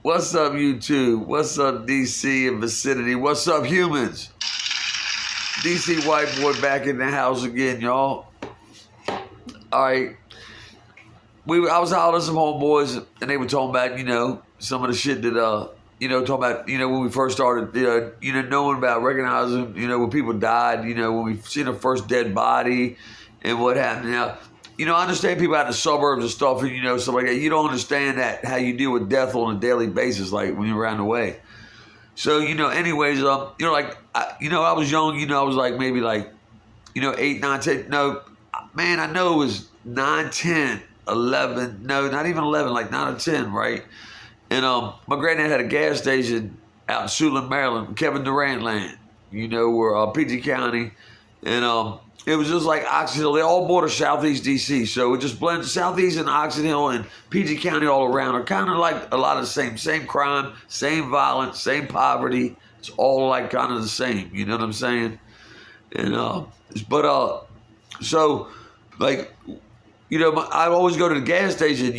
What's up, YouTube? What's up, DC and vicinity? What's up, humans? DC White Boy back in the house again, y'all. All right. I was out with some homeboys, and they were talking about, some of the shit that, talking about, when we first started, knowing about, recognizing, when people died, when we seen the first dead body and what happened. Now, I understand people out in the suburbs and stuff, and, stuff like that. You don't understand that, how you deal with death on a daily basis, like when you're around the way. So, anyways, I was young, I was like maybe 8, 9, 10. No, man, I know it was 9, 10, 11. No, not even 11, like 9 or 10, right? And my granddad had a gas station out in Suitland, Maryland, Kevin Durant land, where PG County. And it was just like Oxon Hill. They all border Southeast DC. So it just blends Southeast and Oxon Hill and PG County all around are kind of like a lot of the same crime, same violence, same poverty. It's all like kind of the same. You know what I'm saying? And so like, I'd always go to the gas station,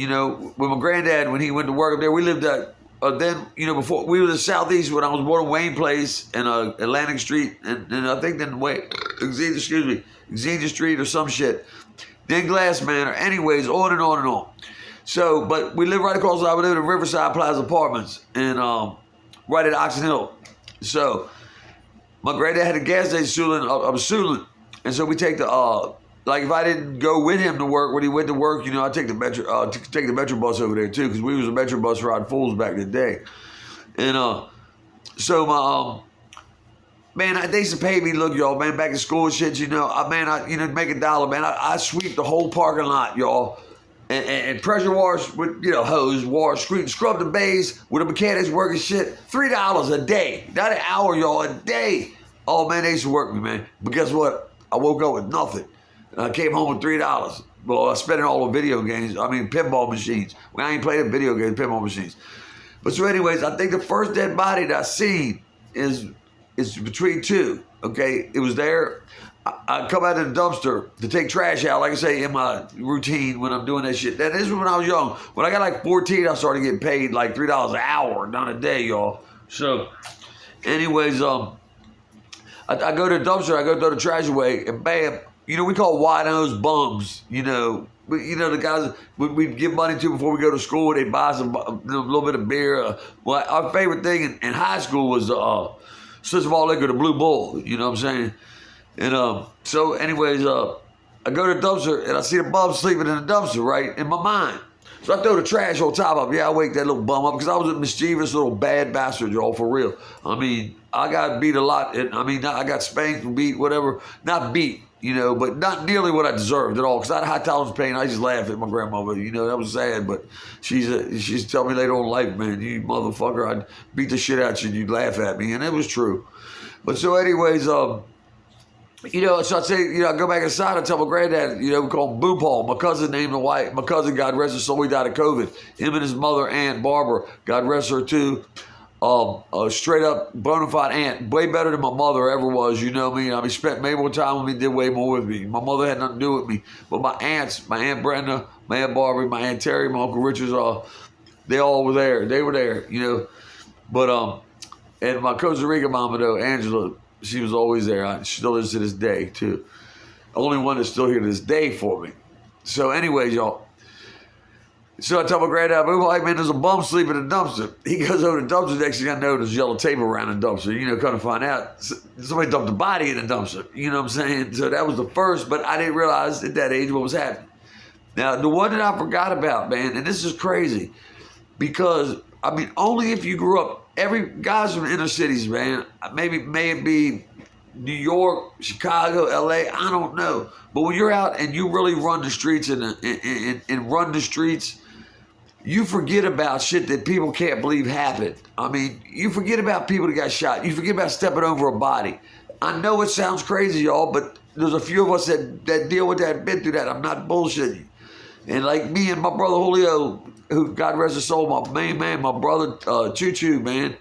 with my granddad when he went to work up there. We lived at, before we were in the Southeast when I was born in Wayne Place and Atlantic Street and I think then Xenia Street or some shit. Then Glass Manor. Anyways, on and on and on. So, but we live right across the line. We live in Riverside Plaza Apartments and right at Oxon Hill. So, my granddad had a gas station up Suitland. And so we take the, like if I didn't go with him to work, when he went to work, I'd take the Metro bus over there too, because we was a Metro bus ride fools back in the day. And so my man, they used to pay me, look, y'all, man, back in school and shit, make $1, man. I sweep the whole parking lot, y'all, and pressure wash with, hose, wash, scrub the bays with the mechanics working shit. $3 a day, not an hour, y'all, a day. Oh man, they used to work me, man. But guess what? I woke up with nothing. I came home with $3. Well, I spent it all on video games. Pinball machines. When I ain't played a video game, pinball machines. But so anyways, I think the first dead body that I seen is between two. Okay, it was there. I come out of the dumpster to take trash out, like I say, in my routine when I'm doing that shit. That is when I was young. When I got like 14, I started getting paid like $3 an hour, not a day, y'all. So, anyways, I go to the dumpster, I go throw the trash away, and bam, we call wide-nosed bums, the guys we give money to before we go to school. They buy a little bit of beer. Well, our favorite thing in high school was System All Liquor, the Blue Bull. You know what I'm saying? And so anyways, I go to the dumpster and I see a bum sleeping in the dumpster, right, in my mind. So I throw the trash on top of him. Yeah, I wake that little bum up because I was a mischievous little bad bastard, y'all, for real. I got beat a lot. I got spanked and beat, whatever. Not beat, but not nearly what I deserved at all. Because I had high tolerance pain. I just laughed at my grandmother. That was sad. But she's telling me later on in life, man, you motherfucker, I'd beat the shit out you and you'd laugh at me. And it was true. But so anyways, so I say, I go back inside and tell my granddad, we call him Boo Paul. My cousin named the wife. My cousin, God rest his soul, he died of COVID. Him and his mother, Aunt Barbara, God rest her too. A straight up bona fide aunt, way better than my mother ever was. You know me. Spent way more time with me, did way more with me. My mother had nothing to do with me. But my aunts, my Aunt Brenda, my Aunt Barbara, my Aunt Terry, my Uncle Richard, they all were there. They were there, But, and my Costa Rica mama, though, Angela, she was always there. She still is to this day, too. The only one that's still here to this day for me. So anyways, y'all. So I tell my granddad, like, man, there's a bum sleeping in the dumpster. He goes over to the dumpster. Next thing I know, there's yellow tape around the dumpster. Come to find out, somebody dumped a body in the dumpster. You know what I'm saying? So that was the first, but I didn't realize at that age what was happening. Now, the one that I forgot about, man, and this is crazy, because, only if you grew up, guys from inner cities, man, may it be New York, Chicago, LA, I don't know. But when you're out and you really run the streets and run the streets, you forget about shit that people can't believe happened. You forget about people that got shot. You forget about stepping over a body. I know it sounds crazy, y'all, but there's a few of us that deal with that, been through that. I'm not bullshitting you. And like me and my brother Julio, who God rest his soul, my main man, my brother Choo Choo, man.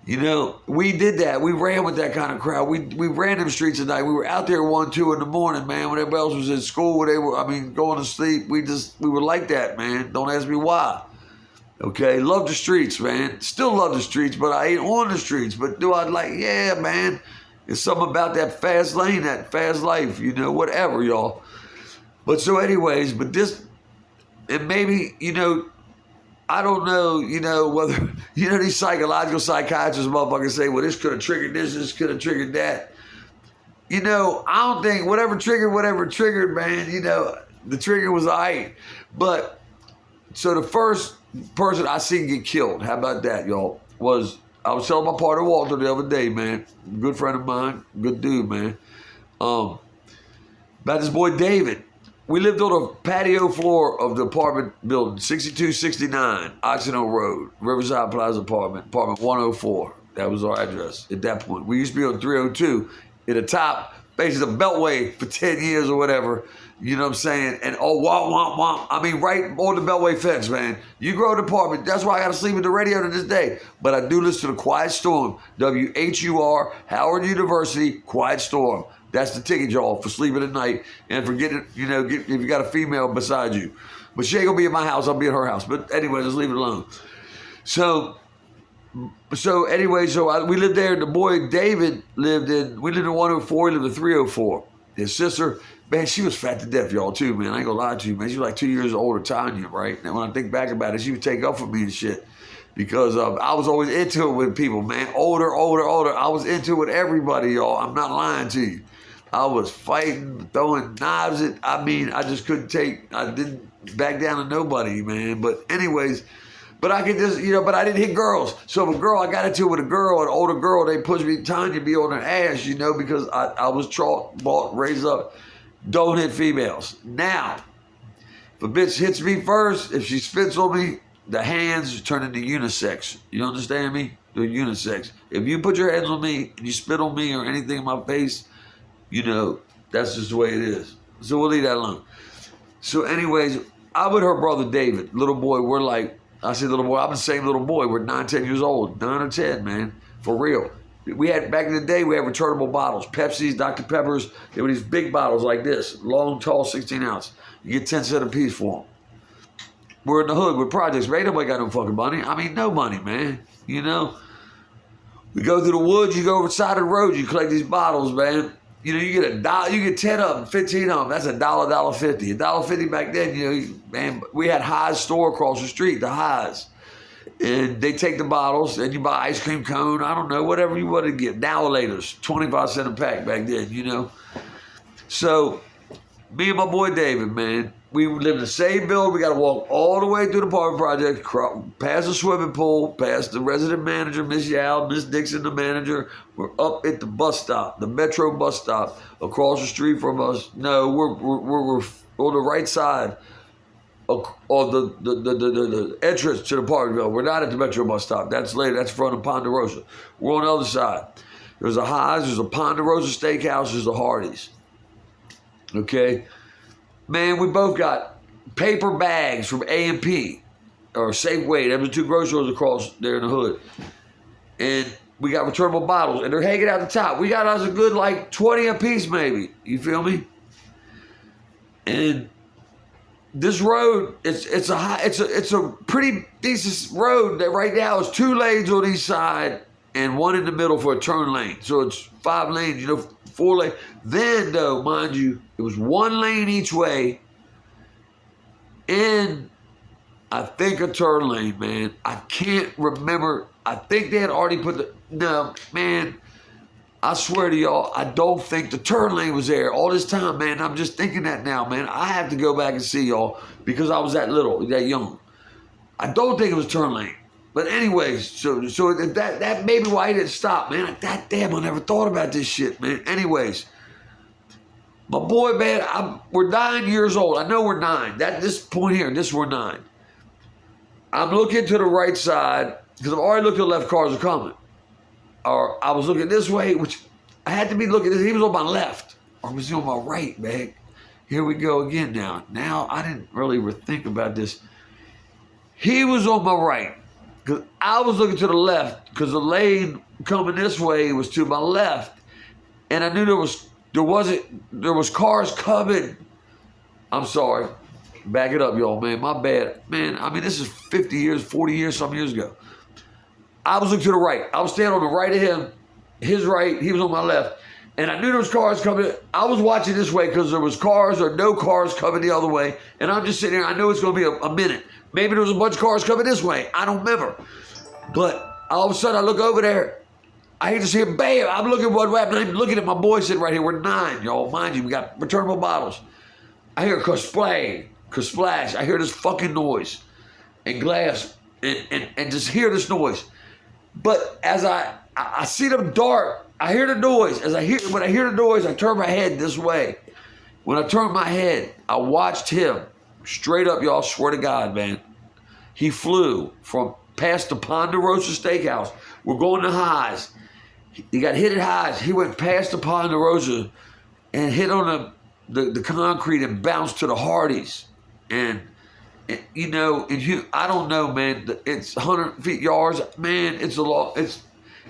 We did that. We ran with that kind of crowd. We ran them streets at night. We were out there 1, 2 in the morning, man, when everybody else was in school, when they were, going to sleep. We were like that, man. Don't ask me why. Okay, love the streets, man. Still love the streets, but I ain't on the streets. But do I like, yeah, man. It's something about that fast lane, that fast life, you know, whatever, y'all. But so anyways, but this, and maybe, you know, I don't know, you know, whether, you know, these psychological psychiatrists motherfuckers say, well, this could have triggered this could have triggered that. You know, I don't think whatever triggered, man, you know, the trigger was all right. But, so the first person I seen get killed, how about that, y'all, was, I was telling my partner Walter the other day, man, good friend of mine, good dude, man, about this boy David. We lived on a patio floor of the apartment building, 6269 Oxon Road, Riverside Plaza apartment 104. That was our address at that point. We used to be on 302 at the top, facing the Beltway for 10 years or whatever. You know what I'm saying? And womp. I mean, right on the Beltway fence, man. You grow an apartment. That's why I got to sleep with the radio to this day. But I do listen to the Quiet Storm, WHUR, Howard University, Quiet Storm. That's the ticket, y'all, for sleeping at night and for getting, you know, if you got a female beside you. But she ain't going to be at my house. I'll be at her house. But anyway, just leave it alone. So anyway, we lived there. The boy David we lived in 104, he lived in 304. His sister, man, she was fat to death, y'all, too, man. I ain't going to lie to you, man. She was like 2 years older, Tanya, right? And when I think back about it, she would take up for me and shit. Because I was always into it with people, man. Older. I was into it with everybody, y'all. I'm not lying to you. I was fighting, throwing knives at, I just couldn't I didn't back down to nobody, man. But anyways, but I could just, you know, but I didn't hit girls. So if a girl, I got into it with a girl, an older girl, they pushed me, Tanya be on her ass, you know, because I was bought, raised up, don't hit females. Now, if a bitch hits me first, if she spits on me, the hands turn into unisex. You understand me? They're unisex. If you put your hands on me and you spit on me or anything in my face, you know, that's just the way it is. So we'll leave that alone. So anyways, I with her brother David, little boy, we're like, I say little boy, I'm the same little boy. We're 9, 10 years old, 9 or 10, man, for real. We had, back in the day, we had returnable bottles, Pepsis, Dr. Peppers. They were these big bottles like this, long, tall, 16 ounce. You get 10 cents a piece for them. We're in the hood with projects, right? Nobody got no fucking money. I mean, no money, man, you know. We go through the woods, you go over the side of the road, you collect these bottles, man. You know, you get $1, you get 10 of them, 15 of them. That's $1, $1.50. $1.50 back then, you know, man, we had High's store across the street, the High's. And they take the bottles and you buy ice cream cone, I don't know, whatever you want to get. Now-a-laters, 25 cents a pack back then, you know. So, me and my boy David, man, we live in the same building. We got to walk all the way through the apartment project, past the swimming pool, past the resident manager, Miss Yao, Miss Dixon, the manager. We're up at the bus stop, the Metro bus stop, across the street from us. No, we're on the right side of the entrance to the apartment building. We're not at the Metro bus stop. That's later. That's in front of Ponderosa. We're on the other side. There's a High's, there's a Ponderosa Steakhouse, there's a Hardee's. Okay? Man, we both got paper bags from A&P or Safeway. There was 2 grocery stores across there in the hood. And we got returnable bottles, and they're hanging out the top. We got us a good, like, 20 a piece, maybe. You feel me? And this road, it's a pretty decent road that right now is 2 lanes on each side and 1 in the middle for a turn lane. So it's 5 lanes, you know, 4 lanes. Then, though, mind you, it was 1 lane each way and I think a turn lane, man. I can't remember. I think they had already put no, man, I swear to y'all, I don't think the turn lane was there all this time, man. I'm just thinking that now, man. I have to go back and see, y'all, because I was that little, that young. I don't think it was turn lane. But anyways, so that may be why he didn't stop, man. That damn, I never thought about this shit, man. Anyways, my boy, man, we're 9 years old. I know we're 9. This point here, we're 9. I'm looking to the right side because I've already looked at the left, cars are coming. Or I was looking this way, which I had to be looking. He was on my left, or was he on my right, man? Here we go again now. Now, I didn't really think about this. He was on my right. Because I was looking to the left because the lane coming this way was to my left. And I knew there was cars coming. I'm sorry. back it up, y'all, man. My bad. Man, I mean, this is 50 years, 40 years, some years ago. I was looking to the right. I was standing on the right of him, his right, he was on my left. And I knew there was cars coming. I was watching this way because there was cars or no cars coming the other way. And I'm just sitting there. I know it's going to be a minute. Maybe there was a bunch of cars coming this way. I don't remember. But all of a sudden, I look over there. I hear this here, bam. I'm looking at what happened. I'm looking at my boy sitting right here. We're 9, y'all. Mind you, we got returnable bottles. I hear splash. I hear this fucking noise and glass and just hear this noise. But as I see them dart, I hear the noise. When I hear the noise, I turn my head this way. When I turned my head, I watched him straight up, y'all. Swear to God, man. He flew from past the Ponderosa Steakhouse. We're going to Highs. He got hit at Highs. He went past the Ponderosa and hit on the concrete and bounced to the Hardee's. And you know, I don't know, man. It's 100 feet yards, man. It's a lot.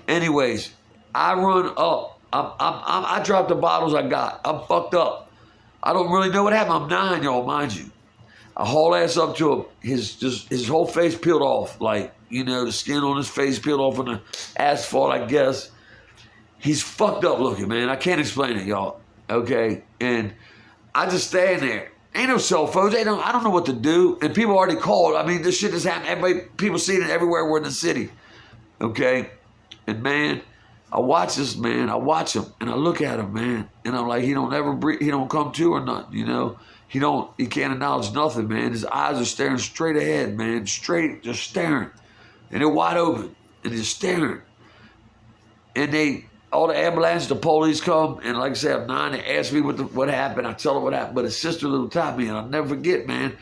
Anyways. I run up. I dropped the bottles I got. I'm fucked up. I don't really know what happened. I'm 9, y'all, mind you. I haul ass up to him. His whole face peeled off, like, you know, the skin on his face peeled off on the asphalt, I guess. He's fucked up looking, man. I can't explain it, y'all. Okay, and I just stand there. Ain't no cell phones. I don't know what to do. And people already called. I mean, this shit has happened. People seeing it everywhere. We're in the city. Okay, and man. I watch this man, I watch him, and I look at him, man, and I'm like, he don't ever breathe, he don't come to or nothing, you know? He can't acknowledge nothing, man. His eyes are staring straight ahead, man, straight, just staring. And they're wide open, and they're staring. And all the ambulance, the police come, and like I said, I'm 9, they ask me what happened, I tell them what happened, but his sister little taught me, and I'll never forget, man,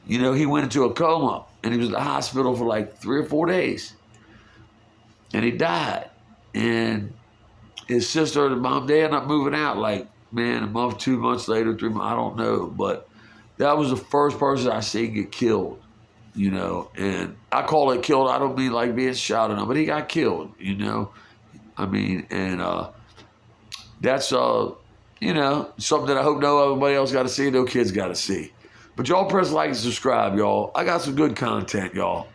you know, he went into a coma, and he was in the hospital for like 3 or 4 days. And he died. And his sister and mom, they ended up moving out like, man, a month, 2 months later, 3 months, I don't know. But that was the first person I seen get killed, you know. And I call it killed. I don't mean like being shot at him, but he got killed, you know. I mean, and that's, you know, something that I hope nobody else got to see, no kids got to see. But y'all press like and subscribe, y'all. I got some good content, y'all.